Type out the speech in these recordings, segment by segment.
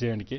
J&K।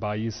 22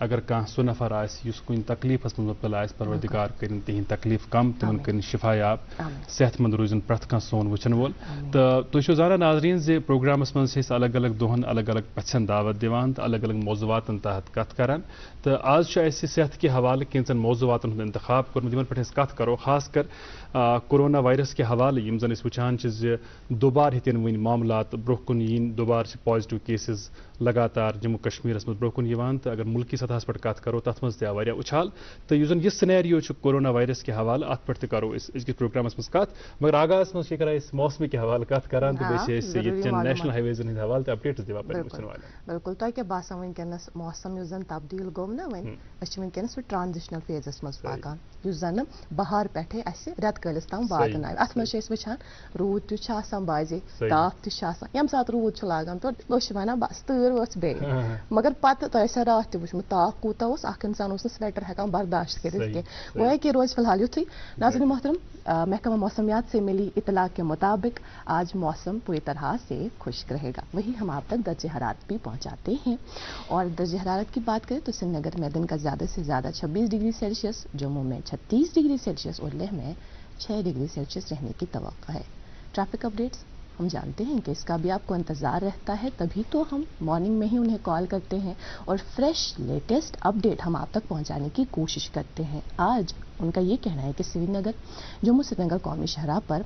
اگر کانٛہہ سُہ نفر آسہِ یُس کُنہِ تکلیٖفس منٛز مُبتلا آسہِ پروردگار کٔرِنۍ تِہنٛدۍ تکلیٖف کم تِمن کٔرِنۍ شفا یاب صحت مند روزن پرٛٮ۪تھ کانٛہہ سون وٕچھن وول تہٕ تُہۍ چھِو زانان ناظریٖن زِ پروگرامس منٛز چھِ أسۍ الگ الگ دۄہن الگ الگ پژھٮ۪ن دعوت دِوان تہٕ الگ الگ موضوعاتن تحت کتھ کران تہٕ آز چھُ اَسہِ صحت کہِ حوالہٕ کینٛژن موضوعاتن ہُنٛد انتخاب کوٚرمُت یِمن پٮ۪ٹھ أسۍ کتھ کرو خاص کر کورونا وائرس کہِ حوالہٕ یِم زن أسۍ وٕچھان چھِ زِ دُبارٕ ہیٚتن وٕنۍ معاملات برونٛہہ کُن یِنۍ دُبارٕ چھِ پازٹِو کیسز لگاتار جموں کشمیرس منٛز برونٛہہ کُن یِوان تہٕ اگر مُلکی سطحس پٮ۪ٹھ کتھ کرو تتھ منٛز تہِ آو واریاہ اُچھال تہٕ یُس زن یہِ سِنیریو چھُ کورونا وائرس کہِ حوالہٕ اتھ پٮ۪ٹھ تہِ کرو أسۍ أزکِس پروگرامس منٛز کتھ مگر آغازس منٛز چھِ کران أسۍ موسمہٕ کہِ حوالہٕ کتھ کران تہٕ بیٚیہِ چھِ أسۍ ییٚتہِ نیشنل ہائی ویزن ہٕنٛدۍ حوالہٕ تہِ اپڈیٹس دِوان پنٕنٮ۪ن وٕچھن والٮ۪ن بالکل تۄہہِ کیٛاہ باسان وٕنکٮ۪نس موسم یُس زن تبدیٖل گوٚو نا وۄنۍ أسۍ چھِ وٕنکٮ۪نس سُہ ٹرانزِشنل فیزس منٛز پکان یُس زن بہار پٮ۪ٹھے اَسہِ رٮ۪تہٕ کٲلِس تام واتنایہِ اتھ منٛز چھِ أسۍ وٕچھان روٗد تہِ چھُ آسان بازے تاپھ تہِ چھُ آسان ییٚمہِ ساتہٕ روٗد چھُ لاگان تہٕ أسۍ چھِ ونان بس تۭر ؤژھ بیٚیہِ مگر پتہٕ تۄہہِ آسیو راتھ تہِ وٕچھمُت تاپھ کوٗتاہ اوس اکھ انسان اوس نہٕ سویٹر ہٮ۪کان برداشت کٔرِتھ کینٛہہ گویا کہ روز فی الحال یُتھُے ناظرین محترم محکمہ موسمیات سے ملی اطلاع کے مطابق آج موسم پوری طرح سے خشک رہے گا وہی ہم آپ تک درجہ حرارت بھی پہنچاتے ہیں اور درجہ حرارت کی بات کریں تو سری نگر میں دن کا زیادہ سے زیادہ 26 ڈگری سیلسیس جموں میں 36 ڈگری سیلسیس اور لیہ میں 6 ڈگری سیلسیس رہنے کی توقع ہے ٹریفک اپڈیٹس ہم جانتے ہیں کہ اس کا بھی آپ کو انتظار رہتا ہے تبھی تو ہم مارننگ میں ہی انہیں کال کرتے ہیں اور فریش لیٹسٹ اپڈیٹ ہم آپ تک پہنچانے کی کوشش کرتے ہیں آج ان کا یہ کہنا ہے کہ سری نگر جموں سری نگر قومی شاہراہ پر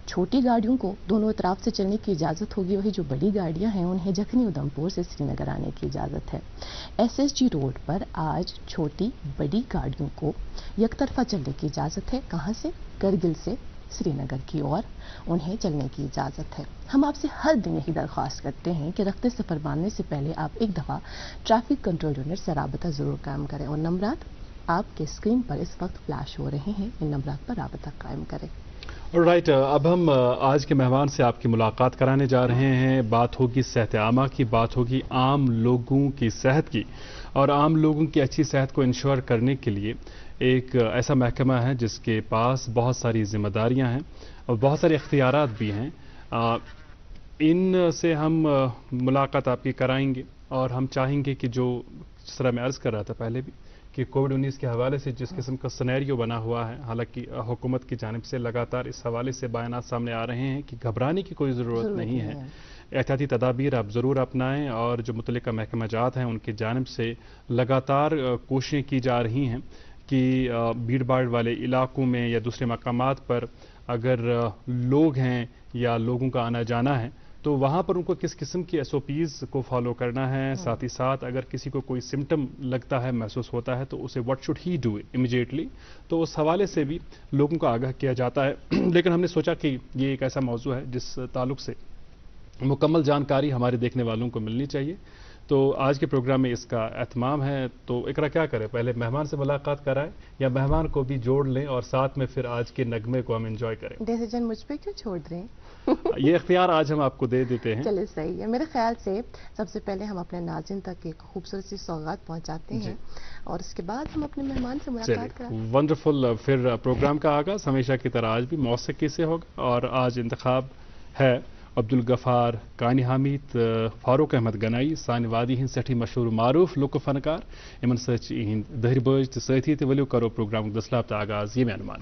چھوٹی گاڑیوں کو دونوں اطراف سے چلنے کی اجازت ہوگی وہی جو بڑی گاڑیاں ہیں انہیں جکھنی ادھمپور سے سری نگر آنے کی اجازت ہے SSG روڈ پر آج چھوٹی بڑی گاڑیوں کو یک طرفہ چلنے کی اجازت ہے کہاں سے کرگل سے سری نگر کی اور انہیں چلنے کی اجازت ہے ہم آپ سے ہر دن یہی درخواست کرتے ہیں کہ رخت سفر باندھنے سے پہلے آپ ایک دفعہ ٹریفک کنٹرول یونٹ سے رابطہ ضرور قائم کریں اور نمبرات آپ کے اسکرین پر اس وقت فلیش ہو رہے ہیں ان نمبرات پر رابطہ قائم کریں رائٹ اب ہم آج کے مہمان سے آپ کی ملاقات کرانے جا رہے ہیں بات ہوگی صحت عامہ کی بات ہوگی عام لوگوں کی صحت کی اور عام لوگوں کی اچھی صحت کو انشور کرنے کے لیے ایک ایسا محکمہ ہے جس کے پاس بہت ساری ذمہ داریاں ہیں اور بہت سارے اختیارات بھی ہیں ان سے ہم ملاقات آپ کی کرائیں گے اور ہم چاہیں گے کہ جو جس طرح میں عرض کر رہا تھا پہلے بھی کہ کووڈ-19 کے حوالے سے جس قسم کا سینیریو بنا ہوا ہے حالانکہ حکومت کی جانب سے لگاتار اس حوالے سے بیانات سامنے آ رہے ہیں کہ گھبرانے کی کوئی ضرورت نہیں ہے احتیاطی تدابیر آپ ضرور اپنائیں اور جو متعلقہ محکمہ جات ہیں ان کی جانب سے لگاتار کوششیں کی جا رہی ہیں کہ بھیڑ بھاڑ والے علاقوں میں یا دوسرے مقامات پر اگر لوگ ہیں یا لوگوں کا آنا جانا ہے تو وہاں پر ان کو کس قسم کی SOPs کو فالو کرنا ہے ساتھ ہی ساتھ اگر کسی کو کوئی سمٹم لگتا ہے محسوس ہوتا ہے تو اسے what should he do immediately تو اس حوالے سے بھی لوگوں کو آگاہ کیا جاتا ہے لیکن ہم نے سوچا کہ یہ ایک ایسا موضوع ہے جس تعلق سے مکمل جانکاری ہمارے دیکھنے والوں کو ملنی چاہیے تو آج کے پروگرام میں اس کا اہتمام ہے تو اقرا کیا کریں پہلے مہمان سے ملاقات کرائیں یا مہمان کو بھی جوڑ لیں اور ساتھ میں پھر آج کے نغمے کو ہم انجوائے کریں ڈیسیجن مجھ پہ کیوں چھوڑ رہے ہیں یہ اختیار آج ہم آپ کو دے دیتے ہیں چلے صحیح ہے میرے خیال سے سب سے پہلے ہم اپنے ناظرین تک ایک خوبصورت سی سوغات پہنچاتے ہیں اور اس کے بعد ہم اپنے مہمان سے ملاقات کریں ونڈرفل پھر پروگرام کا آغاز ہمیشہ کی طرح آج بھی موسیقی سے ہوگا اور آج انتخاب ہے عبدالغفار کانی حامد فاروق احمد گنائی سانہِ وادی ہند سٹھی مشہور معروف لُکہٕ فنکار یمن سۭتۍ چھِ یِہنٛدۍ دٔہرِ بٲج تہٕ سٲتھی تہٕ ؤلِو کرو پروگرامُک دٔسلاب تہٕ آغاز ییٚمہِ انوان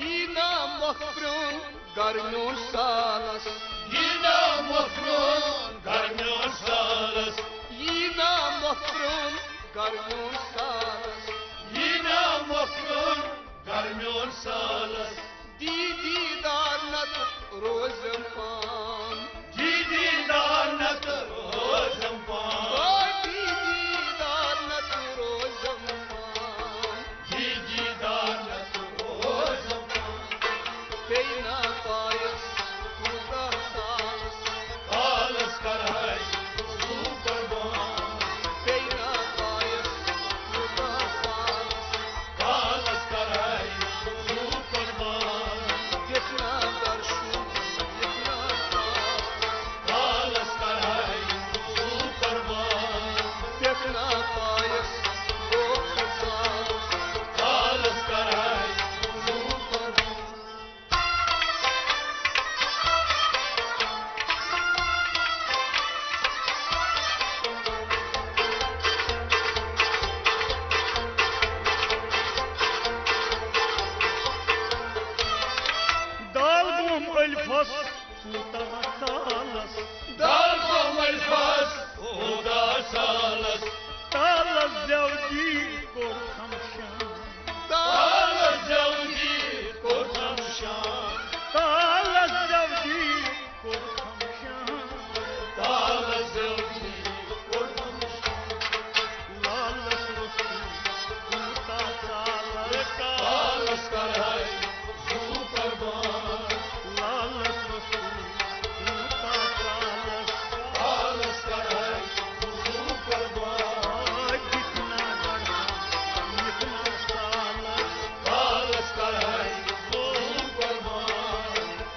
Yine mahrum garnur salas Yine mahrum garnur salas Yine mahrum garnur salas Yine mahrum garnur salas Didi darnat rozum pan Didi darnat rozum pan Didi darnat rozum pan Didi darnat rozum pan Beyna payas kuda salas Kalas karay su parvan Beyna payas kuda salas Kalas karay su parvan Jitna darshu jitna salas Kalas karay su parvan Jitna payas kuda salas Kalas karay su parvan dalgum elfas puta salas Dalgum elfas uda salas talas zavdi korkam şan Talas zavdi korkam şan talas zavdi korkam şan Talas zavdi korkam şan lalas rostu puta salas Kalas karay zu parvan lalas rostu puta salas Kalas karay zu parvan jitna dardhan jitna salas Kalas karay zu parvan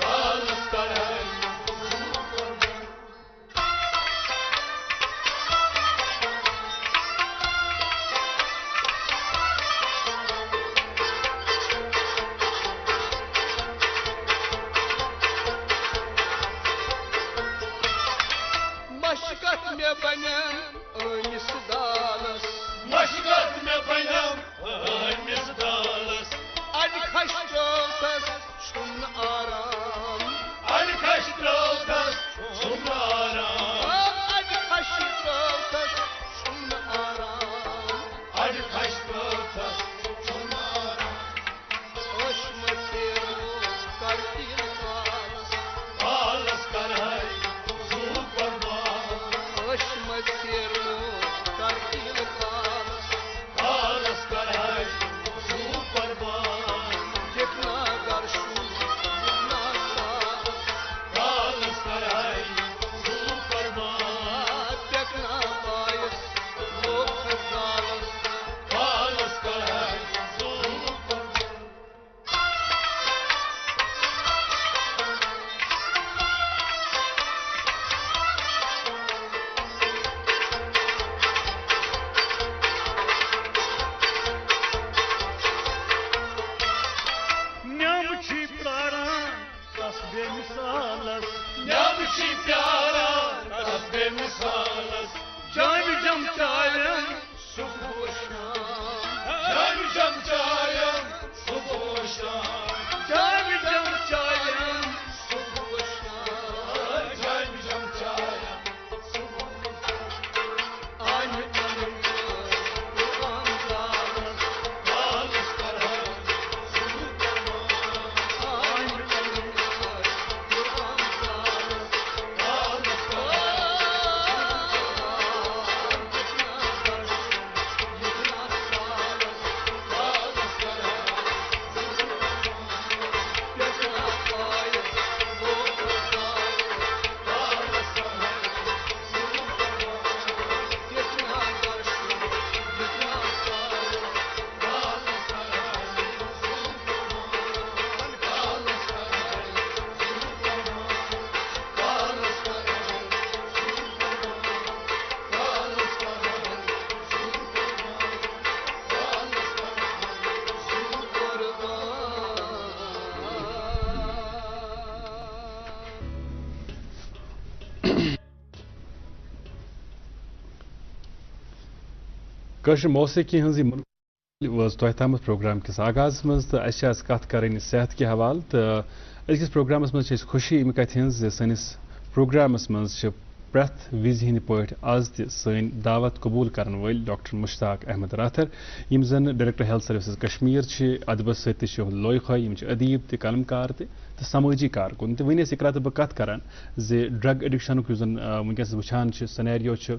Kalas karay zu parvan Maşkat me banem önis dalas Maşkat me banem önis dalas Ad kaştrotas şun aram Ad kaştrotas şun aram Ad kaştrotas şun aram Ad kaştrotas şun aram Oşma kero kartil kalas Kalas karay بے مثالس نعمشی پیارا رس بے مثالس جام جم چایم صبح و شام جام جم چایم صبح و شام جام جم چایم صبح و شام جام جم چایم صبح و شام آن تنم قرآن دالس دالس کرم صبح کرم آن تنم قرآن دالس دالس کرم کشر موسیقی ہنز تہ تام پروگرام کس آغاز مز تو اس کت کریں صحت کے حوالہ تو أزکِس پروگرامس مز خوشی امہ کتھ ہز سٲنِس پروگرامس مز پرٛٮ۪تھ وِزِ ہٕنٛدِ پٲٹھۍ آز تہِ سٲنۍ دعوت قبوٗل کرن وٲلۍ ڈاکٹر مشتاق احمد راتھر یِم زن ڈائریکٹر ہیلتھ سٔروِسز کشمیٖر چھِ ادبس سۭتۍ تہِ چھِ یِہُنٛد لوے خٲے یِم چھِ ادیٖب تہِ قلم کار تہِ تہٕ سمٲجی کارکُن تہٕ وۄنۍ ٲسۍ اقرا تہٕ بہٕ کتھ کران زِ ڈرگ ایڈکشنُک یُس زن وٕنکیٚس وٕچھان چھِ سنیریو چھِ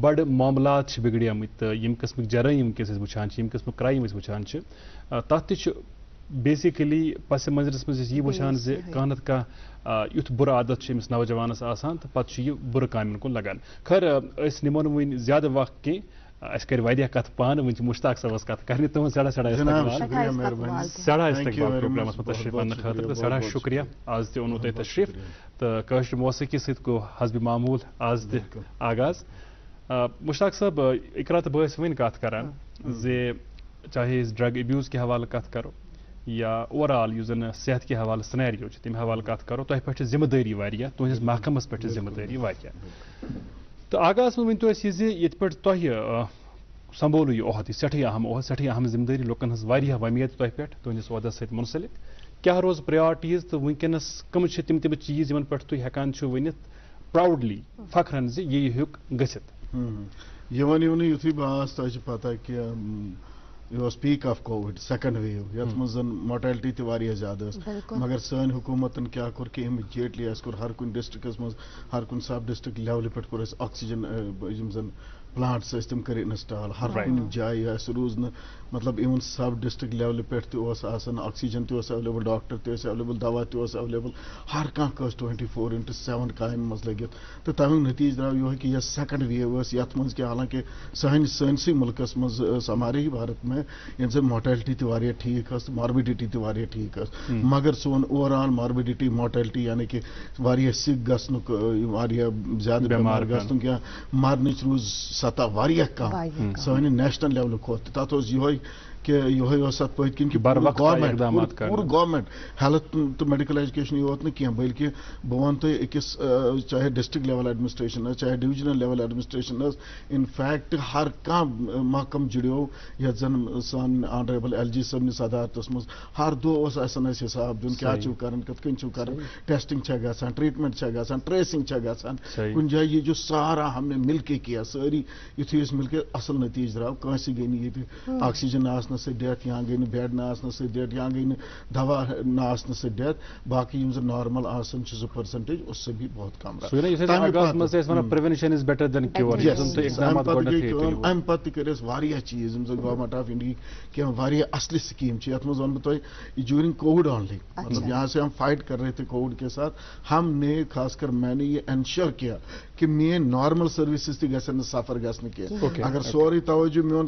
بڑٕ معاملات چھِ بگڑیمٕتۍ تہٕ ییٚمہِ قٕسمٕکۍ جرٲیِم وٕنکیٚس أسۍ وٕچھان چھِ ییٚمہِ قٕسمُک کرٛایم أسۍ وٕچھان چھِ تتھ تہِ چھُ بیسِکلی پس منظرس مز یہ وچان زِ کانٛہہ نتہٕ کانٛہہ یُتھ بُرٕ عادت چھُ أمِس نوجوانس آسان تہٕ پتہٕ چھُ یہِ بُرٕ کامٮ۪ن کُن لگان خٲر أسۍ نِمو نہٕ وۄنۍ زیادٕ وقت کینٛہہ اسہِ کرِ واریاہ کتھ پانہٕ وۄنۍ چھِ مُشتاق صٲبس کتھ کرنہِ تُہُنٛد سٮ۪ٹھاہ سٮ۪ٹھاہ استقبال پروگرامس منٛز تشریف اننہٕ خٲطرٕ تہٕ سٮ۪ٹھاہ شُکریہ آز تہِ اوٚنوُ تۄہہِ تشریف تہٕ کٲشرِ موسیقی سۭتۍ گوٚو حسبِ معموٗل آز تہِ آغاز مشتاق صٲب اقرا تہٕ بہٕ ٲسۍ وۄنۍ کتھ کران زِ چاہے أسۍ ڈرگ ابیوز کے حوالہٕ کتھ کرو یا اوور آل یُس زن صحت کے حوالہٕ سنیریو چھِ تمہِ حوالہٕ کتھ کرو تۄہہِ پٮ۪ٹھ چھِ ذمہٕ دٲری واریاہ تُہنٛدِس محکمس پٮ۪ٹھ چھِ ذمہٕ دٲری واریاہ تہٕ آغاز منٛز ؤنۍتو اَسہِ یہِ زِ ییٚتہِ پٮ۪ٹھ تۄہہِ سمبولو یہِ عہد یہِ سٮ۪ٹھٕے اہم عہد سٮ۪ٹھٕے اہم ذمہٕ دٲری لُکن ہٕنٛز واریاہ وۄمید تۄہہِ پٮ۪ٹھ تُہنٛدِس عہدس سۭتۍ مُنسلک کیٛاہ روز پریارٹیٖز تہٕ وٕنکیٚنس کٕم چھِ تِم چیٖز یِمن پٮ۪ٹھ تُہۍ ہٮ۪کان چھِو ؤنِتھ پراوڈلی فخرن زِ یہِ ہیوٚک گٔژھِتھ یِوان یُتھُے بہٕ آس تۄہہِ چھِ پتہ کہِ یہ was peak of covid second wave یتھ منٛز زن مارٹیلٹی تہِ واریاہ زیادٕ ٲس مگر سٲنۍ حکوٗمتن کیٛاہ کوٚر کہِ اِمِجیٹلی اَسہِ کوٚر ہر کُنہِ ڈسٹرکس منٛز ہر کُنہِ سب ڈسٹرک لیولہِ پٮ۪ٹھ کوٚر اَسہِ آکسیجن یِم زن پلانٹس ٲسۍ تِم کٔرۍ انسٹال ہر کُنہِ جایہِ اَسہِ روٗز نہٕ مطلب اِوٕن سب ڈسٹرک لیولہِ پٮ۪ٹھ تہِ اوس آسان آکسیجن تہِ اوس ایویلیبل ڈاکٹر تہِ ٲسۍ ایویلیبل دوا تہِ اوس ایویلیبل ہر کانٛہہ ٲس 24/7 کامہِ منٛز لٔگِتھ تہٕ تمیُک نٔتیٖجہٕ درٛاو یِہوے کہِ یۄس سیکنڈ ویو ٲس یتھ منٛز کہِ حالانکہِ سٲنسٕے مُلکس منٛز ٲس ہمارے ہی بھارت میں ییٚمہِ زن مارٹیلٹی تہِ واریاہ ٹھیٖک ٲس تہٕ ماربِڈٹی تہِ واریاہ ٹھیٖک ٲس مگر سون اوور آل ماربِڈٹی مارٹیلٹی یعنی کہِ واریاہ سِک گژھنُک واریاہ زیادٕ بٮ۪مار گژھنُک یا مرنٕچ روٗز سطح واریاہ کم سانہِ نیشنل لیولہِ کھۄتہٕ تتھ اوس یِہوے کہ یِہوے اوس اتھ پٔتۍ کِنۍ کہِ پوٗرٕ گورمنٹ ہیلتھ تہٕ میڈیکل ایجوکیشن یوت نہٕ کینٛہہ بلکہِ بہٕ ونہٕ تۄہہِ أکِس چاہے ڈسٹرک لیول ایڈمنسٹریشن ٲس چاہے ڈوجنل لیول ایڈمنسٹریشن ٲس انفیکٹ ہر کانٛہہ محکم جُڑیو یتھ زن سان آنریبل LG صٲبنہِ صدارتس منٛز ہر دۄہ اوس آسان اَسہِ حساب دیُن کیٛاہ چھِو کران کِتھ کٔنۍ چھِو کران ٹیسٹنگ چھےٚ گژھان ٹریٖٹمنٹ چھےٚ گژھان ٹریسنگ چھےٚ گژھان کُنہِ جایہِ یہِ جو سارا ہم نے مل کے کیا سٲری یُتھُے أسۍ مل کے اصل نٔتیٖجہٕ درٛاو کٲنٛسہِ گٔے نہٕ ییٚتہِ آکسیجن آسنہٕ سۭتۍ ڈیتھ یا گٔے نہٕ بیڈ نہٕ آسنہٕ سۭتۍ ڈیتھ یا گٔے نہٕ دوا نہٕ آسنہٕ سۭتۍ ڈیتھ باقٕے یِم زن نارمل آسان چھِ 2% اس سے بھی بہت کم امہِ پتہٕ تہِ کٔرۍ اَسہِ واریاہ چیٖز یِم زن گورمنٹ آف انڈیا کینٛہہ واریاہ اصلہِ سکیٖم چھِ یتھ منٛز ونہٕ بہٕ تۄہہِ جوٗرِنگ کووِڈ اونلی مطلب یہاں سے ہم فائٹ کر رہے تھے کووِڈ کے ساتھ ہم نے خاص کر میں نے یہ انشور کیا کہ میٲنۍ نارمل سٔروِسز تہِ گژھن نہٕ سفر گژھنہٕ کینٛہہ اگر سورُے توجہ میون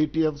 ATFs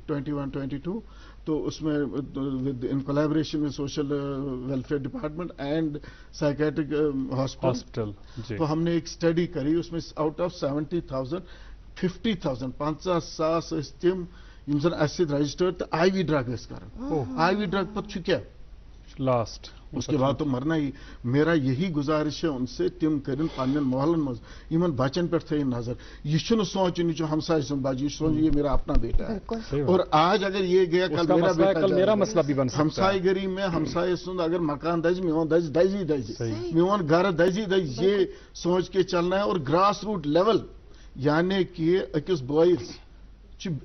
21-22 تو اس میں ان کولیبریشن میں social welfare department and psychiatric hospital تو ہم نے ایک اسٹڈی کری. اس میں آؤٹ آف 70,000 50,000 50,000 تم یم زن اس رجسٹرڈ تو آئی وی ڈرگ کران. آئی وی ڈرگ پتہ کیا لاسٹ اس کے بعد تو مرنا ہی. میرا یہی گزارش ہے ان سے تم کرن پنن محلن مز یمن بچن پہ تھین نظر. یہ چھن سوچن یہ ہمسائے سن بچہ یہ سوچ یہ میرا اپنا بیٹا ہے اور آج اگر یہ گیا کل میرا بیٹا میرا مسئلہ بھی بن سکتا ہے. ہمسائے گری میں ہمسائے سن اگر مکان دج میون دزی میون گھر دزی یہ سوچ کے چلنا ہے. اور گراس روٹ لیول یعنی کہ اکس بوائز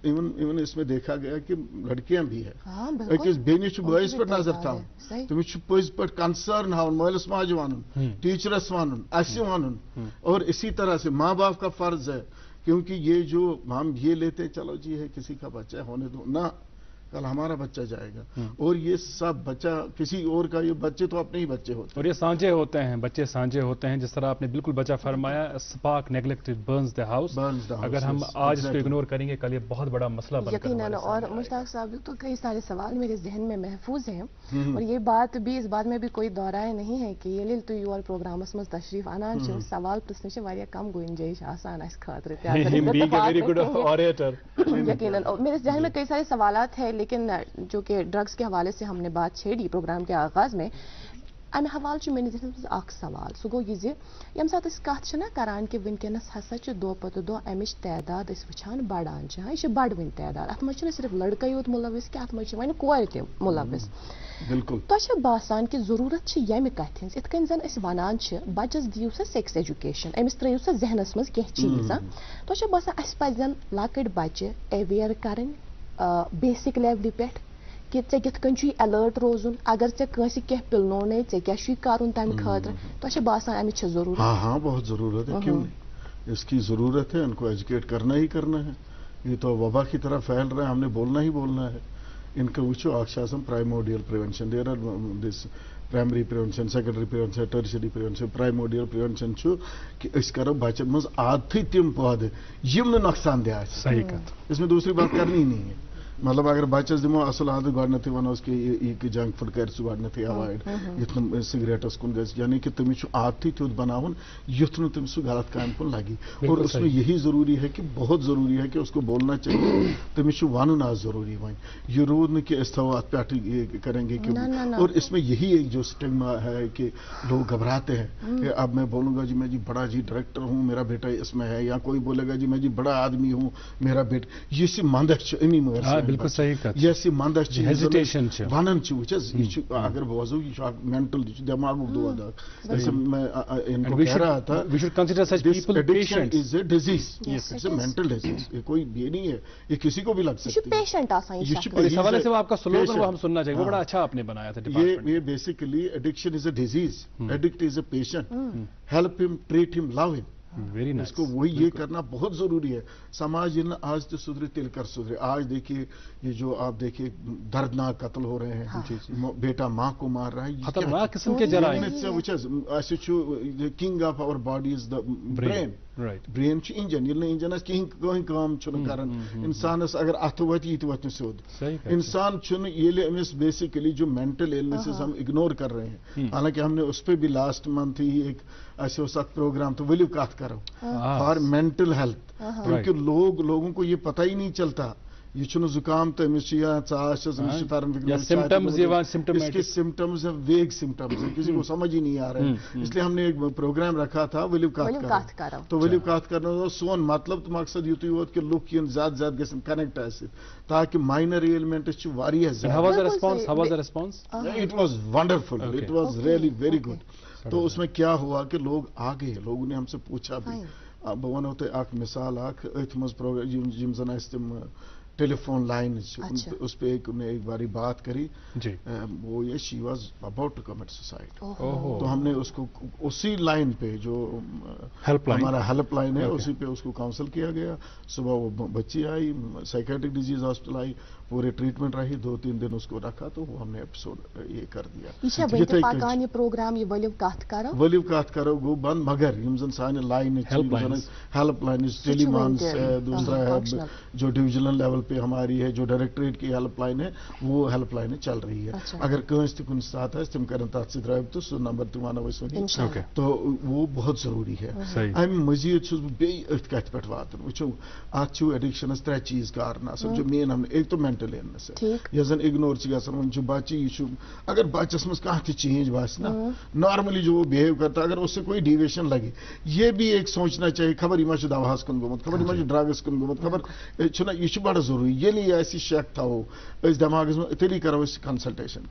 ایون اس میں دیکھا گیا کہ لڑکیاں بھی ہیں اکس بیس بوائز پہ نظر تھاؤن تمس پز پہ کنسرن ہاؤن مالس ماجہ ون ٹیچرس ون اس ون. اور اسی طرح سے ماں باپ کا فرض ہے کیونکہ یہ جو ہم یہ لیتے چلو جی ہے کسی کا بچہ ہونے دو نہ کل ہمارا بچہ جائے گا. اور یہ سب بچہ کسی اور کا یہ بچے تو اپنے ہی بچے ہوتے ہیں اور یہ سانجے ہوتے ہیں بچے سانجے ہوتے ہیں. جس طرح آپ نے بالکل بچہ فرمایا spark neglected burns the house. اگر ہم آج اس کو اگنور کریں گے کل یہ بہت بڑا مسئلہ بن کر یقیناً. اور مشتاق صاحب تو کئی سارے سوال میرے ذہن میں محفوظ ہیں اور یہ بات بھی اس بات میں بھی کوئی دورائے نہیں ہے کہ یہ تو یور پروگرامس مز تشریف انان سوال پرسنچ واریاہ کم گنجائش آسان اس خاطر. یقیناً میرے ذہن میں کئی سارے سوالات ہیں لیکن جو کہ ڈرگس کے حوالے سے ہم نے بات چھیڑی پروگرام کے آغاز میں امہ حوالہ میرے ذہن میں اخ سوال سہ گو یہ یم سات کت کران کہ ونکس ہسا دہ پتہ دہ امچ تعداد وچان بڑان یہ بڑ ون تعداد ات مجھ صرف لڑکے یوت ملوث کہ ات مجھ ون کور تہ ملوث. بالکل تہ باسان کہ ضرورت یمہ کتھ ہز ات کن زن ونان بچس دیو سا سیکس ایجوکیشن امس ترو سا ذہنس مز کی چیز تہ باسان اس پزن لکٹ بچہ اویئر کرن بیسک لیولہِ پٮ۪ٹھ کہ ژےٚ کِتھ کٔنۍ چھُے الرٹ روزُن اگر ژےٚ کٲنٛسہِ کینٛہہ پِلنونے ژےٚ کیٛاہ چھُے کَرُن تَمہِ خٲطرٕ تۄہہِ چھےٚ باسان اَمِچ چھےٚ ضروٗرت. ہاں بہت ضرورت ہے. کیوں نہیں اس کی ضرورت ہے. ان کو ایجوکیٹ کرنا ہی کرنا ہے. یہ تو وبا کی طرح پھیل رہا ہے. ہم نے بولنا ہی بولنا ہے. ان کو وچھو اکھ primordial prevention there are this primary prevention secondary prevention tertiary prevention primordial prevention چھُ کہ اس کرو بچن مز عادتھٕے تم پودٕ یم نہٕ نقصان دہ آسہِ. صحیح کتھ. اس میں دوسری بات کرنی ہی نہیں ہے. مطلب اگر بچس دمو اصل عادت گۄڈنیتھٕے ونوس کہ یہ جنک فوڈ کر ژٕ گۄڈنیتھٕے اوائڈ یُتھ نہٕ سگریٹس کُن گژھِ یعنی کہ تٔمِس چھُ عادتھٕے تیُتھ بناوُن یُتھ نہٕ تٔمِس سُہ غلط کامہِ کُن لگی. اور اس میں یہی ضروری ہے کہ بہت ضروری ہے کہ اس کو بولنا چاہیے. تٔمِس چھُ ونُن آز ضروری وۄنۍ یہ روٗد نہٕ کہ أسۍ تھاوو اتھ پٮ۪ٹھ یہ کریں گے کہ اور اس میں یہی ایک جو سٹگما ہے کہ لوگ گھبراتے ہیں کہ اب میں بولوں گا جی میں جی بڑا جی ڈائریکٹر ہوں میرا بیٹا اس میں ہے یا کوئی بولے گا جی میں جی بڑا آدمی ہوں میرا بیٹا یہ سی مندچ امی مگر بالکل صحیح کتھ. یہ مندچ ونان یہ اگر بوزو یہ مینٹل دماغ دود میں ان کو کہہ رہا تھا is a disease it's a mental disease. یہ کوئی یہ نہیں ہے یہ کسی کو بھی لگ سکتی ہے. یہ basically addiction is a disease. Addict is a patient. Help ہم ٹریٹ ہم لو ہم. اس کو وہی یہ کرنا بہت ضروری ہے. سماج یہ آج تو سدھرے تل کر سدھرے. آج دیکھیے یہ جو آپ دیکھیے دردناک قتل ہو رہے ہیں. بیٹا ماں کو مار رہا ہے. King of our body is the brain. Brain engine یل انجن کہیں کام کران انسانس اگر اتھ وت یہ وت سیود. انسان امس بیسیکلی جو مینٹل ایلنیسز ہم اگنور کر رہے ہیں. حالانکہ ہم نے اس پہ بھی لاسٹ منتھ ہی ایک ایسا پروگرام تو ولو کات کرو فار مینٹل ہیلتھ. کیونکہ لوگوں کو یہ پتہ ہی نہیں چلتا. یہ چھُنہٕ زکام تو امس ژاس اس کے سمٹمز ہیں ویگ سمٹمز ہیں کسی کو سمجھ ہی نہیں آ رہے ہیں. اس لیے ہم نے ایک پروگرام رکھا تھا ولو کات کرو. تو ولو کات کرنا سون مطلب تو مقصد یوت یوت کہ لوگ زیادہ زیادہ گژھن کنیکٹ آسہِ تاکہ مائنر ایلمنٹس چھِ واریاہ زیادہ. It was wonderful. It was really very good. تو اس میں کیا ہوا کہ لوگ آ گئے. لوگوں نے ہم سے پوچھا بھی. بہ ونو تۄہہِ اکھ مثال اکھ اتھ منٛز پروگرام یم زن اسہِ تِم ٹیلی فون لائن اس پہ ایک باری بات کری. وہ یہ she was about to commit suicide. تو ہم نے اس کو اسی لائن پہ جو ہمارا ہیلپ لائن ہے اسی پہ اس کو کاؤنسل کیا گیا. صبح وہ بچی آئی سائیکیٹرک ڈیزیز ہاسپٹل آئی پورے ٹریٹمنٹ رہی 2-3 دن اس کو رکھا تو وہ ہم نے ایپیسوڈ یہ کر دیا. ولو کات کرو گو بند مگر یم زن سانہ لائن ہیلپ لائن ٹیلی مانس دوسرا ہے جو ڈویژنل لیول پہ ہماری ہے جو ڈائریکٹریٹ کی ہیلپ لائن ہے وہ ہیلپ لائن چل رہی ہے. اگر کنس تہ کن سات تم کرن تات ست رابطہ سہ نمبر تہ ونو ونی تو وہ بہت ضروری ہے. ام مزید چھس بہ بیٚیہِ أتھۍ کتھ پٮ۪ٹھ واتان وٕچھو اتھ چھُ ایڈکشنس 3 چیز کارن آسان جو مین ہم ایک تو مینٹل النس ہے یس زن اگنور چھ گژھان ون چھُ بچہ یہ چھُ اگر بچس مز کانٛہہ تہِ چینج باسہِ نا نارملی جو وہ بہیو کرتا اگر اس سے کوئی ڈیویشن لگے یہ بھی ایک سوچنا چاہیے خبر یہ دواہس کن گومت خبر یہ ڈرگس کن گومت خبر چھنا یہ بڑا ضروری ییٚلہِ اَسہِ شک تھاوو أسۍ دٮ۪ماغس منٛز تیٚلی کرو أسۍ کنسلٹیشن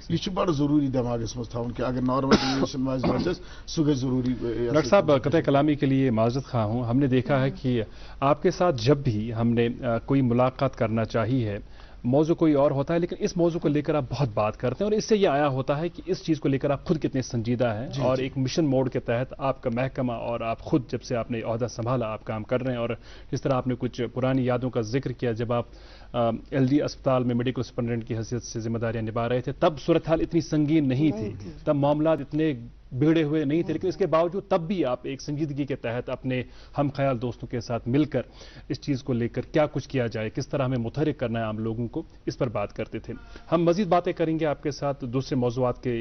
یہ چھُ بڑا ضروری دٮ۪ماغس منٛز تھاوُن کہ اگر نارمل ڈیویشن باسہِ بچس سُہ گژھِ ضروری. ڈاکٹر صاحب قطع کلامی کے لیے معذرت خواہ ہوں. ہم نے دیکھا ہے کہ آپ کے ساتھ جب بھی ہم نے کوئی ملاقات کرنا چاہی ہے موضوع کوئی اور ہوتا ہے لیکن اس موضوع کو لے کر آپ بہت بات کرتے ہیں اور اس سے یہ آیا ہوتا ہے کہ اس چیز کو لے کر آپ خود کتنے سنجیدہ ہیں اور ایک مشن موڈ کے تحت آپ کا محکمہ اور آپ خود جب سے آپ نے عہدہ سنبھالا آپ کام کر رہے ہیں. اور اس طرح آپ نے کچھ پرانی یادوں کا ذکر کیا جب آپ ایل ڈی اسپتال میں میڈیکل سپرنٹینڈنٹ کی حیثیت سے ذمہ داریاں نبھا رہے تھے. تب صورتحال اتنی سنگین نہیں تھی, تب معاملات اتنے بگڑے ہوئے نہیں تھے, لیکن اس کے باوجود تب بھی آپ ایک سنجیدگی کے تحت اپنے ہم خیال دوستوں کے ساتھ مل کر اس چیز کو لے کر کیا کچھ کیا جائے, کس طرح ہمیں متحرک کرنا ہے عام لوگوں کو, اس پر بات کرتے تھے. ہم مزید باتیں کریں گے آپ کے ساتھ, دوسرے موضوعات کے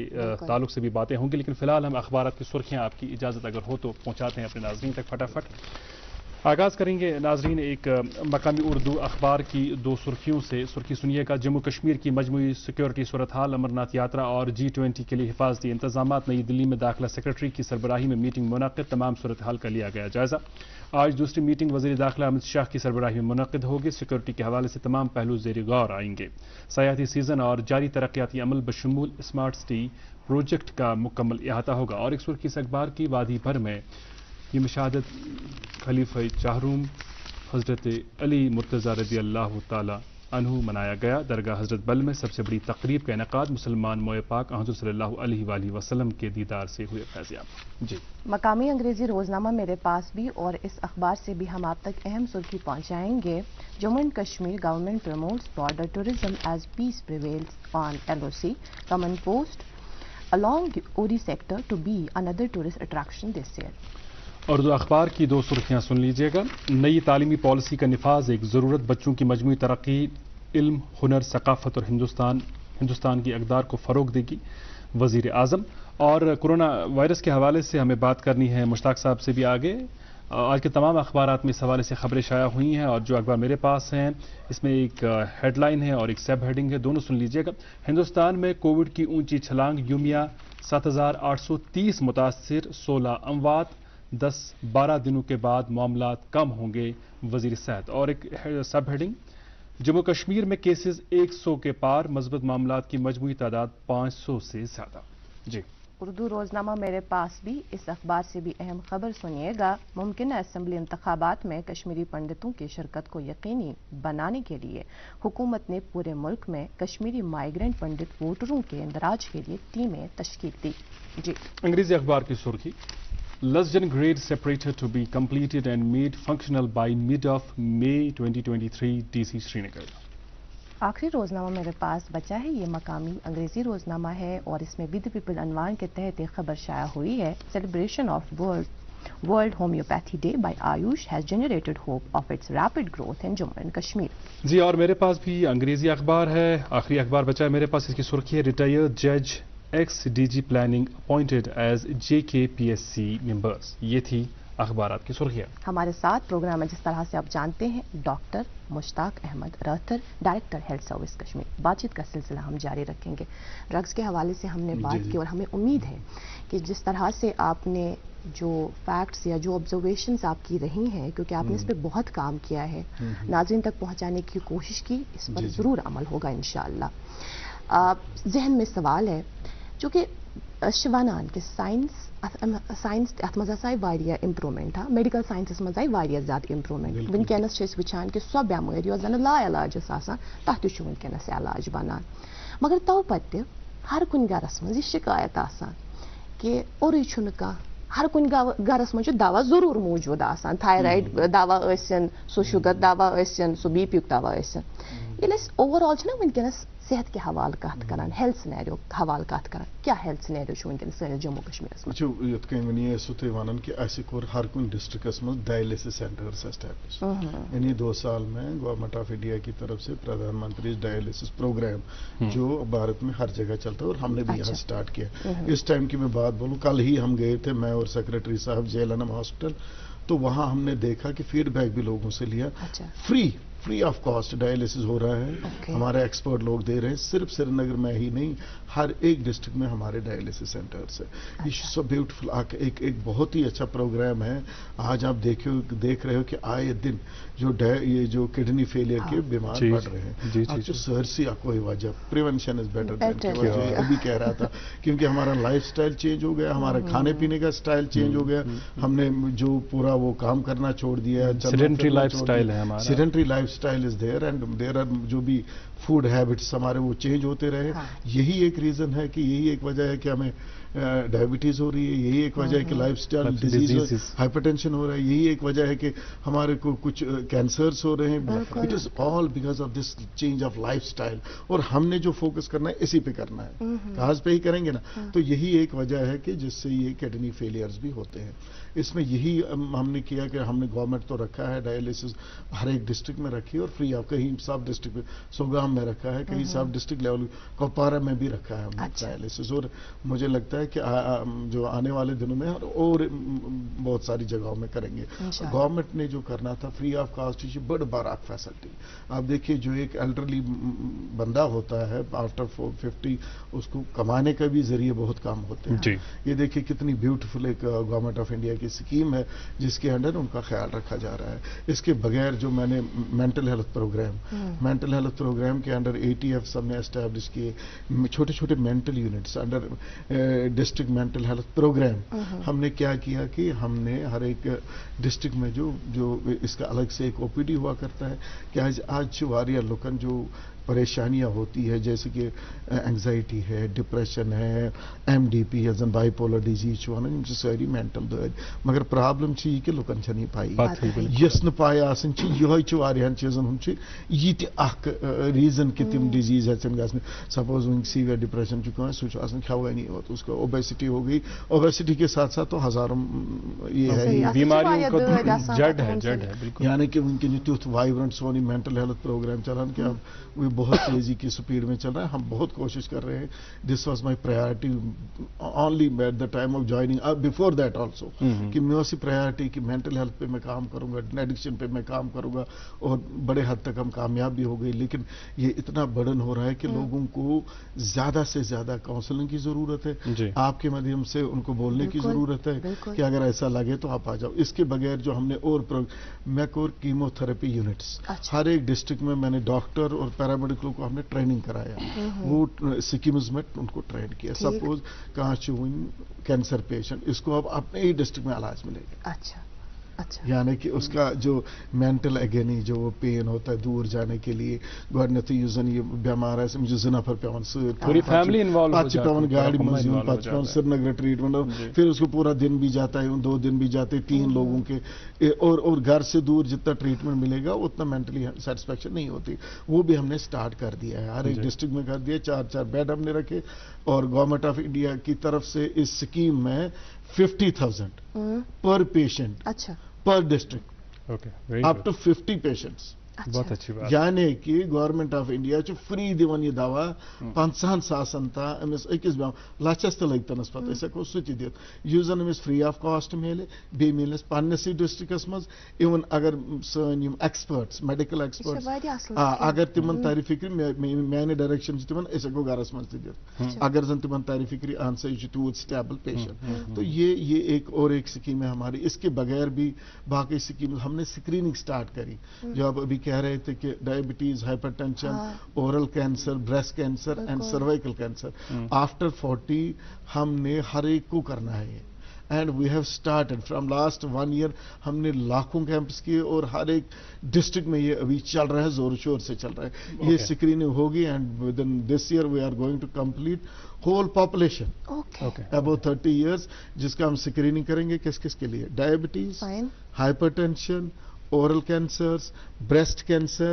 تعلق سے بھی باتیں ہوں گی, لیکن فی الحال ہم اخبارات کی سرخیاں آپ کی اجازت اگر ہو تو پہنچاتے ہیں اپنے ناظرین تک فٹافٹ. آغاز کریں گے ناظرین ایک مقامی اردو اخبار کی 2 سرخیوں سے. سرخی سنیے گا, جموں کشمیر کی مجموعی سیکورٹی صورتحال, امرناتھ یاترا اور G20 کے لیے حفاظتی انتظامات. نئی دلی میں داخلہ سیکرٹری کی سربراہی میں میٹنگ منعقد, تمام صورتحال کا لیا گیا جائزہ. آج دوسری میٹنگ وزیر داخلہ امت شاہ کی سربراہی میں منعقد ہوگی. سیکورٹی کے حوالے سے تمام پہلو زیر غور آئیں گے. سیاحتی سیزن اور جاری ترقیاتی عمل بشمول اسمارٹ سٹی پروجیکٹ کا مکمل احاطہ ہوگا. اور ایک سرخی اس اخبار کی وادی بھر میں یہ مشاہدت خلیفہ چہروم حضرت علی مرتضی رضی اللہ تعالی عنہ منایا گیا. درگاہ حضرت بل میں سب سے بڑی تقریب کا انعقاد, مسلمان موئے پاک حضور صلی اللہ علیہ وآلہ وسلم کے دیدار سے ہوئے فیضیاب. جی مقامی انگریزی روزنامہ میرے پاس بھی اور اس اخبار سے بھی ہم آپ تک اہم سرخی پہنچائیں گے. Jammu and Kashmir government promotes border tourism as peace prevails on LOC. Kaman post along Uri sector to be another tourist attraction this year. Urdu اخبار کی 2 سرخیاں سن لیجیے گا. نئی تعلیمی پالیسی کا نفاذ ایک ضرورت, بچوں کی مجموعی ترقی علم, ہنر, ثقافت اور ہندوستان کی اقدار کو فروغ دے گی وزیر اعظم. اور کورونا وائرس کے حوالے سے ہمیں بات کرنی ہے مشتاق صاحب سے بھی آگے. آج کے تمام اخبارات میں اس حوالے سے خبریں شائع ہوئی ہیں اور جو اخبار میرے پاس ہیں اس میں ایک ہیڈ لائن ہے اور ایک سب ہیڈنگ ہے, دونوں سن لیجیے گا. ہندوستان میں کووڈ کی اونچی چھلانگ, یومیہ 7830 متاثر, 16 اموات, 10-12 دنوں کے بعد معاملات کم ہوں گے وزیر صحت. اور ایک سب ہیڈنگ, جموں کشمیر میں کیسز 100 کے پار, مثبت معاملات کی مجموعی تعداد 500 سے زیادہ. جی اردو روزنامہ میرے پاس بھی اس اخبار سے بھی اہم خبر سنیے گا. ممکنہ اسمبلی انتخابات میں کشمیری پنڈتوں کی شرکت کو یقینی بنانے کے لیے حکومت نے پورے ملک میں کشمیری مائیگرنٹ پنڈت ووٹروں کے اندراج کے لیے ٹیمیں تشکیل دی. جی انگریزی اخبار کی سرخی, Lusden grade separator to be completed and made functional by mid of May 2023 DC Srinagar. آخری روزنامہ میرے پاس بچا ہے, یہ مقامی انگریزی روزنامہ ہے اور اس میں ود پیپل عنوان کے تحت ایک خبر شائع ہوئی ہے. Celebration of world homeopathy day by AYUSH has generated hope of its rapid growth in Jammu and Kashmir. جی اور میرے پاس بھی انگریزی اخبار ہے, آخری اخبار بچا ہے میرے پاس, اس کی سرخی ہے, ریٹائرڈ جج x DG planning appointed as JKPSC members. یہ تھی اخبارات کی سرخیاں. ہمارے ساتھ پروگرام میں جس طرح سے آپ جانتے ہیں doctor Mushtaq Ahmad Rather, director health service Kashmir. بات چیت کا سلسلہ ہم جاری رکھیں گے. ڈرگس کے حوالے سے ہم نے بات کی اور ہمیں امید ہے کہ جس طرح سے آپ نے جو فیکٹس یا جو آبزرویشنز آپ کی رہی ہیں, کیونکہ آپ نے اس پہ بہت کام کیا ہے, ناظرین تک پہنچانے کی کوشش کی, اس پر ضرور عمل ہوگا انشاءاللہ. ذہن میں سوال ہے چونکہ شوانان کہ سائنس ات مز آئی واریاہ امپرومنٹ, میڈیکل سائنسس مز آئی واریاہ زیادہ امپرومنٹ. ونکس وچان کہ سو بیماری یس زن لا علاج آسان تتھ تہ ونکس علاج بنان, مگر تو پتہ ہر کن گرس مز یہ شکایت آسان کہ اوری چھُنہٕ کانٛہہ, ہر کن گرس مجھ دوا ضرور موجود آسان, تھائرائڈ دوا ٲسِن, سُہ شُگر دوا ٲسِن, سُہ BP یُک دوا ٲسِن. ییٚلہِ أسۍ اوٚوَرآل چھِنا وٕنکٮ۪نَس صحت کہِ حوالہٕ کَتھ کران ہیلتھ سِنیریو حوالہٕ کَتھ کران کیٛاہ ہیلتھ سِنیریو چھُ وٕنکٮ۪نَس سٲنِس جموں کشمیٖرَس منٛز؟ وٕچھو یِتھ کٔنۍ وَنیے ٲسوٕ تُہۍ وَنان کہ اَسہِ کوٚر ہر کُنہِ ڈسٹرکس منٛز ڈائلسس سینٹرس اسٹیبلش. انہیں 2 سال میں گورنمنٹ آف انڈیا کی طرف سے پردھان منتری ڈائلسس پروگرام جو بھارت میں ہر جگہ چلتا ہے اور ہم نے بھی یہاں اسٹارٹ کیا. اس ٹائم کی میں بات بولوں, کل ہی ہم گئے تھے میں اور سیکرٹری صاحب جیلانم ہاسپٹل, تو وہاں ہم نے دیکھا کہ فیڈ بیک بھی لوگوں سے لیا. فری آف کاسٹ ڈائلسس ہو رہا ہے, ہمارے ایکسپرٹ لوگ دے رہے ہیں. صرف سری نگر میں ہی نہیں, ہر ایک ڈسٹرکٹ میں ہمارے ڈائلسس سینٹرس ہے. یہ سو بیوٹیفل ایک بہت ہی اچھا پروگرام ہے. آج آپ دیکھ رہے ہو کہ آئے دن یہ جو کڈنی فیلئر کے بیمار بڑھ رہے ہیں. جو سرسی کوئی وجہ prevention is better than cure, ابھی کہہ رہا تھا, کیونکہ ہمارا لائف سٹائل چینج ہو گیا, ہمارا کھانے پینے کا سٹائل چینج ہو گیا. ہم نے جو پورا وہ کام کرنا چھوڑ دیا, سیڈنٹری لائف سٹائل ہے ہمارا. Sedentary life style is there and there are جو بھی فوڈ ہیبٹس ہمارے وہ چینج ہوتے رہے. یہی ایک ریزن ہے کہ یہی ایک وجہ ہے کہ ہمیں ڈائبٹیز ہو رہی ہے, یہی ایک وجہ ہے کہ lifestyle disease, hypertension ہو رہا ہے, یہی ایک وجہ ہے کہ ہمارے کو کچھ کینسرس ہو رہے ہیں. It is all because of this change of life style. اور ہم نے جو فوکس کرنا ہے اسی پہ کرنا ہے, کاز پہ ہی کریں گے نا. تو یہی ایک وجہ ہے کہ جس سے یہ کڈنی فیلیئرز بھی ہوتے ہیں. اس میں یہی ہم نے کیا کہ ہم نے گورنمنٹ تو رکھا ہے ڈائلسس ہر ایک ڈسٹرکٹ میں رکھی, اور فری آف کہیں سب ڈسٹرکٹ میں سوگام میں رکھا ہے, کہیں سب ڈسٹرکٹ لیول کوپوارا میں بھی رکھا ہے ہم نے ڈائلسس. اور مجھے لگتا ہے کہ جو آنے والے دنوں میں اور بہت ساری جگہوں میں کریں گے. گورنمنٹ نے جو کرنا تھا فری آف کاسٹ بڑا بڑا فیسلٹی. آپ دیکھیے جو ایک ایلڈرلی بندہ ہوتا ہے آفٹر 50, اس کو کمانے کا بھی ذریعے بہت کام ہوتے ہیں. یہ دیکھیے کتنی بیوٹیفل ایک گورنمنٹ آف انڈیا کی اسکیم ہے جس کے انڈر ان کا خیال رکھا جا رہا ہے. اس کے بغیر جو میں نے مینٹل ہیلتھ پروگرام کے انڈر ATF سب نے اسٹیبلش کیے, چھوٹے چھوٹے mental units under district mental health programme. ہم نے کیا کیا کہ ہم نے ہر ایک ڈسٹرکٹ میں جو اس کا الگ سے ایک OPD ہوا کرتا ہے کہ آج واریہ لوکن جو پریشانیاں ہوتی ہے جیسے کہ اینگزائٹی ہے, ڈپریشن ہے, MDP ہے, زن بائی پولر ڈیزیز ونان ساری مینٹل دٲدۍ, مگر پرابلم یہ کہ لکن چھنہ پائی یس نائی آسان یہ واریاہن چیزن ہند یہ تہ اخ ریزن کہ تم ڈیزیز ہیٚژن گژھنہِ. سپوز وٕنۍ سیویئر ڈپریشن سہ آسان کھٮ۪وٲنی یوت, اس کو اوبیسٹی ہو گئی. اوبیسٹی کے ساتھ ساتھ تو ہزاروں یہ ہے بیماریوں کا جڑ ہے. یعنی کہ ونکن تیُتھ وائبرنٹ سون مینٹل ہیلتھ پروگرام چلان کہ اب وہ بہت تیزی کی سپیڈ میں چل رہا ہے. ہم بہت کوشش کر رہے ہیں. This was my priority only at the time of joining, before that also, کہ میں سی پرائرٹی کہ مینٹل ہیلتھ پہ میں کام کروں گا, ایڈکشن پہ میں کام کروں گا, اور بڑے حد تک ہم کامیاب بھی ہو گئے. لیکن یہ اتنا برڈن ہو رہا ہے کہ لوگوں کو زیادہ سے زیادہ کاؤنسلنگ کی ضرورت ہے. آپ کے مادھیم سے ان کو بولنے کی ضرورت ہے کہ اگر ایسا لگے تو آپ آ جاؤ. اس کے بغیر جو ہم نے اور کیمو تھراپی یونٹس ہر ایک ڈسٹرکٹ میں نے ڈاکٹر اور پیرامیڈیکلوں کو ہم نے ٹریننگ کرایا. وہ سکمز میں ان کو ٹرین کیا. سپوز کہاں کینسر پیشنٹ, اس کو اب اپنے ہی ڈسٹرکٹ میں علاج ملے گا. یعنی کہ اس کا جو مینٹل اگینی جو وہ پین ہوتا ہے دور جانے کے لیے گۄڈنیتھٕے یُس زن یہ بیمار آسہِ أمِس چھِ 2 نفر پیوان سۭتۍ, پتہٕ چھِ پیوان گاڑِ منٛز یُن, پتہٕ چھِ پیوان سری نگر ٹریٹمنٹ, پھر اس کو پورا دن بھی جاتا ہے, 2 دن بھی جاتے 3 لوگوں کے, اور گھر سے دور جتنا ٹریٹمنٹ ملے گا اتنا مینٹلی سیٹسفیکشن نہیں ہوتی. وہ بھی ہم نے اسٹارٹ کر دیا ہے, ہر ایک ڈسٹرکٹ میں کر دیا. 4 بیڈ ہم نے رکھے, اور گورنمنٹ آف انڈیا کی طرف سے اس اسکیم میں 50,000 per patient per district, up to 50 patients. بہت اچھی بات. یعنی کہ گورنمنٹ آف انڈیا فری دِوان یہ دوا 50,000 تا امس أکِس لچھس تہ لگ تنس پتہ أسۍ ہٮ۪کو سُہ تہِ دِتھ یُس زن أمِس فری آف کاسٹ مِلہِ. بیٚیہِ مِلنس پننسٕے ڈسٹرکس منٛز. اِون اگر سٲنۍ یِم ایکسپٲرٹس میڈیکل ایکسپٲرٹس اگر تِمن ترِ فکر میانہِ ڈایریکشن چھِ تِمن أسۍ ہٮ۪کو گرس منٛز تہِ دِتھ, اگر زن تِمن ترِ فکر اہن سا یہ چھُ تیوٗت سٹیبل پیشنٹ. تو یہ ایک اور ایک اسکیم ہے ہماری. اس کے بغیر بھی باقی اسکیم ہم نے اسکریننگ اسٹارٹ کری, جو اب ابھی کہہ رہے تھے کہ diabetes, hypertension, oral cancer, breast cancer and cervical cancer. After 40 ہم نے ہر ایک کو کرنا ہے. And we have started from last 1 year ہم نے لاکھوں کیمپس کیے, اور ہر ایک ڈسٹرکٹ میں یہ ابھی چل رہا ہے, زور شور سے چل رہا ہے. یہ اسکریننگ ہوگی, and within this year we are going to complete whole population about 30 years, جس کا ہم اسکریننگ کریں گے. کس کس کے لیے؟ Diabetes, hyper tension, oral cancers, breast cancer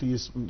30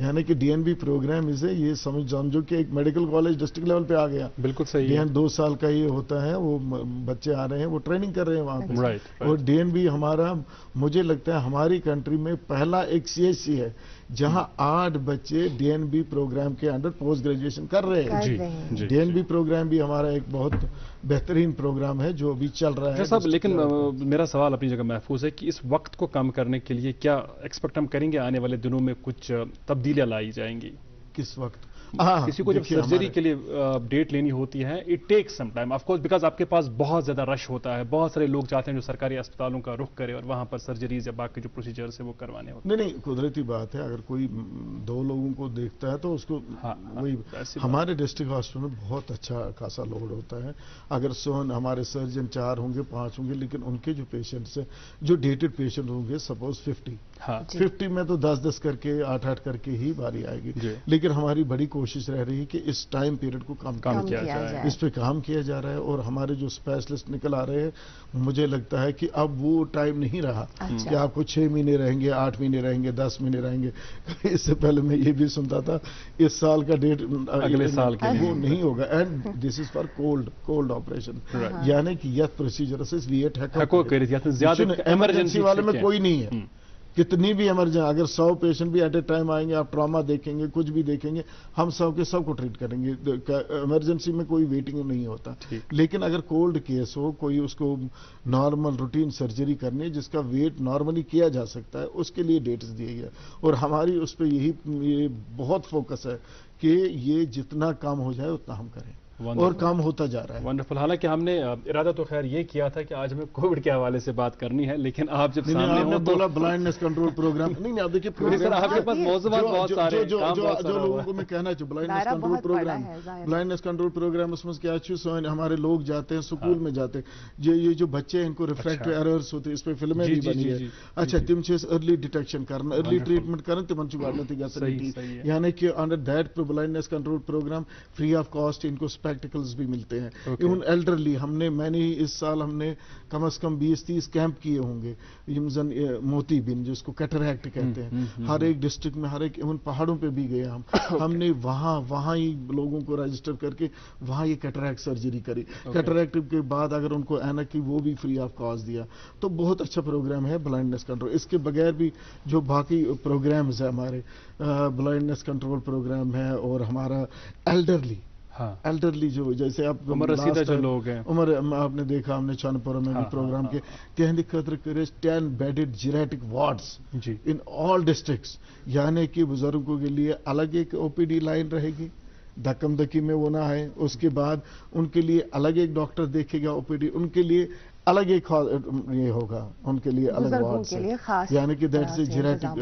یعنی کہ DNB پروگرام اسے یہ سمجھو کہ ایک میڈیکل کالج ڈسٹرکٹ لیول پہ آ گیا. بالکل صحیح ہے. 2 سال کا یہ ہوتا ہے, وہ بچے آ رہے ہیں, وہ ٹریننگ کر رہے ہیں وہاں پہ. اور DNB ہمارا, مجھے لگتا ہے ہماری کنٹری میں پہلا ایک CHC ہے جہاں 8 بچے DNB پروگرام کے انڈر پوسٹ گریجویشن کر رہے ہیں. DNB پروگرام بھی ہمارا ایک بہت بہترین پروگرام ہے جو ابھی چل رہا ہے صاحب. لیکن میرا سوال اپنی جگہ محفوظ ہے کہ اس وقت کو کم کرنے کے لیے کیا ایکسپیکٹ ہم کریں گے آنے والے دنوں میں کچھ تبدیلیاں لائی جائیں گی؟ کس وقت کسی کو جب سرجری کے لیے ڈیٹ لینی ہوتی ہے, it takes some time of course, because آپ کے پاس بہت زیادہ رش ہوتا ہے, بہت سارے لوگ چاہتے ہیں جو سرکاری اسپتالوں کا رخ کرے اور وہاں پر سرجریز یا باقی جو پروسیجرز ہیں وہ کروانے ہوتے ہیں. نہیں, قدرتی بات ہے. اگر کوئی 2 لوگوں کو دیکھتا ہے تو اس کو وہی. ہمارے ڈسٹرکٹ ہاسپٹل میں بہت اچھا خاصا لوڈ ہوتا ہے. اگر ہمارے سرجن 4 ہوں گے 5 ہوں گے, لیکن ان کے جو پیشنٹس ہیں, جو ڈیٹڈ پیشنٹ ہوں گے, سپوز 50 میں تو 10 کر کے 8 کر کے ہی باری آئے گی. لیکن ہماری بڑی کوشش رہ رہی ہے کہ اس ٹائم پیریڈ کو کم کیا جائے. اس پہ کام کیا جا رہا ہے. اور ہمارے جو اسپیشلسٹ نکل آ رہے ہیں, مجھے لگتا ہے کہ اب وہ ٹائم نہیں رہا کہ آپ کو 6 مہینے رہیں گے, 8 مہینے رہیں گے, 10 مہینے رہیں گے. اس سے پہلے میں یہ بھی سنتا تھا اس سال کا ڈیٹ اگلے سال کے وہ نہیں ہوگا. And this is for cold operation, یعنی کہ یہ پروسیجر ایمرجنسی والے میں کوئی نہیں ہے. کتنی بھی ایمرجنسی, اگر 100 پیشنٹ بھی ایٹ اے ٹائم آئیں گے, آپ ٹراما دیکھیں گے, کچھ بھی دیکھیں گے, ہم سب کو ٹریٹ کریں گے. ایمرجنسی میں کوئی ویٹنگ نہیں ہوتا. لیکن اگر کولڈ کیس ہو, کوئی اس کو نارمل روٹین سرجری کرنی ہے جس کا ویٹ نارملی کیا جا سکتا ہے, اس کے لیے ڈیٹس دیے گئے. اور ہماری اس پہ یہ بہت فوکس ہے کہ یہ جتنا کام ہو جائے اتنا ہم کریں, اور کام ہوتا جا رہا ہے. ونڈرفل. حالانکہ ہم نے ارادہ تو خیر یہ کیا تھا کہ آج ہمیں کووڈ کے حوالے سے بات کرنی ہے, لیکن آپ جب سامنے ہو تو بلائنڈنس کنٹرول پروگرام. نہیں, آپ دیکھیے پروگرام آپ کے پاس موضوعات بہت سارے ہیں. جو لوگوں کو میں کہنا چاہوں, بلائنڈنس کنٹرول پروگرام, اس میں کیا ہمارے لوگ جاتے ہیں, اسکول میں جاتے ہیں, یہ جو بچے ہیں ان کو ریفریکٹیو ایررز ہوتے ہیں, اس پہ فلمیں بھی بنی ہے. اچھا, تم سے ارلی ڈیٹیکشن کرنا, ارلی ٹریٹمنٹ کرنا, تمن گڈنیتھ گژھان. یعنی کہ under that blindness control programme free of cost ان کو اسپیکٹیکلز بھی ملتے ہیں. ایون ایلڈرلی میں نے اس سال ہم نے کم از کم 20-30 کیمپ کیے ہوں گے. موتی بن جس کو کیٹریکٹ کہتے ہیں, ہر ایک ڈسٹرکٹ میں, ہر ایک ایون پہاڑوں پہ بھی گئے ہم نے وہاں ہی لوگوں کو رجسٹر کر کے وہاں یہ کیٹریکٹ سرجری کری. کیٹریکٹ کے بعد اگر ان کو اینک کی وہ بھی فری آف کاسٹ دیا. تو بہت اچھا پروگرام ہے بلائنڈنس کنٹرول. اس کے بغیر بھی جو باقی پروگرامز ہیں ہمارے, بلائنڈنس کنٹرول پروگرام ہے, اور ہمارا ایلڈرلی جو جیسے آپ عمر رسیدہ جو لوگ ہیں, آپ نے دیکھا ہم نے چانپورہ میں بھی پروگرام کے تہندی خاطر کرے 10 بیڈڈ جیریٹک وارڈز ان آل ڈسٹرکٹس. یعنی کہ بزرگوں کے لیے الگ ایک OPD لائن رہے گی, دھکم دھکی میں وہ نہ ہے. اس کے بعد ان کے لیے الگ ایک ڈاکٹر دیکھے گا OPD, ان کے لیے الگ ایک یہ ہوگا, ان کے لیے الگ وارڈ. یعنی کہ دیٹ سے جیریٹک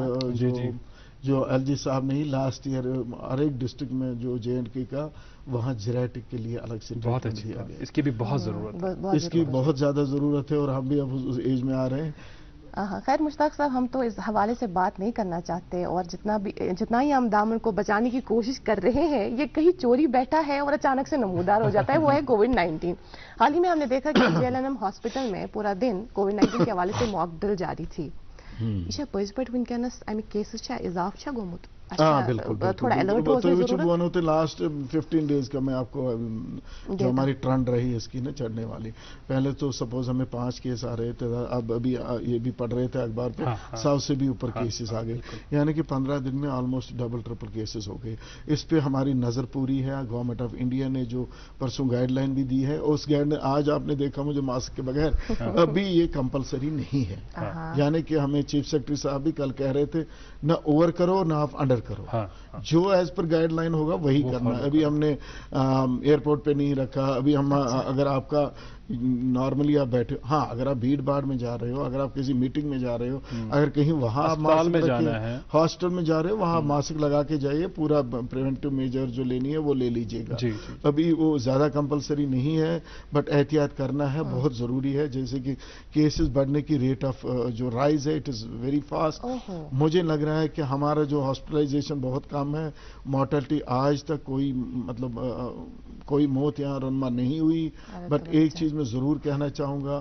جو LG صاحب نے ہی لاسٹ ایئر ہر ایک ڈسٹرکٹ میں جو JNK کا وہاں جیریٹک کے لیے الگ سے بہت اچھی. اس کی بھی بہت ضرورت ہے, اس کی بہت زیادہ ضرورت ہے, اور ہم بھی اب اس ایج میں آ رہے ہیں. خیر مشتاق صاحب, ہم تو اس حوالے سے بات نہیں کرنا چاہتے, اور جتنا ہی ہم دامن کو بچانے کی کوشش کر رہے ہیں, یہ کہیں چوری بیٹھا ہے اور اچانک سے نمودار ہو جاتا ہے, وہ ہے کووڈ-19. حال ہی میں ہم نے دیکھا کہ JLNM ہاسپٹل میں پورا دن کووڈ-19 کے حوالے سے موک ڈرل جاری تھی. یہ پز پہ ونکس امک کیسز اضافہ گومت. تھوڑا الرٹ ہوتے لاسٹ 15 days کا. میں آپ کو جو ہماری ٹرینڈ رہی اس کی نا چڑھنے والی, پہلے تو سپوز ہمیں 5 کیس آ رہے تھے, اب ابھی یہ بھی پڑھ رہے تھے اخبار پہ 100 سے بھی اوپر کیسز آ گئے. یعنی کہ 15 دن میں آلموسٹ ڈبل ٹرپل کیسز ہو گئے. اس پہ ہماری نظر پوری ہے. گورنمنٹ آف انڈیا نے جو پرسوں گائیڈ لائن بھی دی ہے, اس گائیڈ لائن آج آپ نے دیکھا مجھے ماسک کے بغیر ابھی یہ کمپلسری نہیں ہے. یعنی کہ ہمیں چیف سیکرٹری صاحب بھی کل کہہ رہے تھے نہ اوور کرو نہ آپ انڈر کرو, جو ایز پر گائیڈ لائن ہوگا وہی کرنا ہے. ابھی ہم نے ایئرپورٹ پہ نہیں رکھا. ابھی ہم اگر آپ کا نارملی آپ بیٹھے, ہاں اگر آپ بھیڑ بھاڑ میں جا رہے ہو, اگر آپ کسی میٹنگ میں جا رہے ہو, اگر کہیں وہاں ہاسپٹل میں جا رہے ہو, وہاں ماسک لگا کے جائیے. پورا پریونٹیو میجر جو لینی ہے وہ لے لیجیے گا. ابھی وہ زیادہ کمپلسری نہیں ہے, بٹ احتیاط کرنا ہے, بہت ضروری ہے. جیسے کہ کیسز بڑھنے کی ریٹ آف جو رائز ہے, اٹ از ویری فاسٹ. مجھے لگ رہا ہے کہ ہمارا جو ہاسپٹلائزیشن بہت کم ہے. مورٹلٹی آج تک کوئی کوئی موت یہاں رونما نہیں ہوئی. بٹ ایک چیز میں ضرور کہنا چاہوں گا,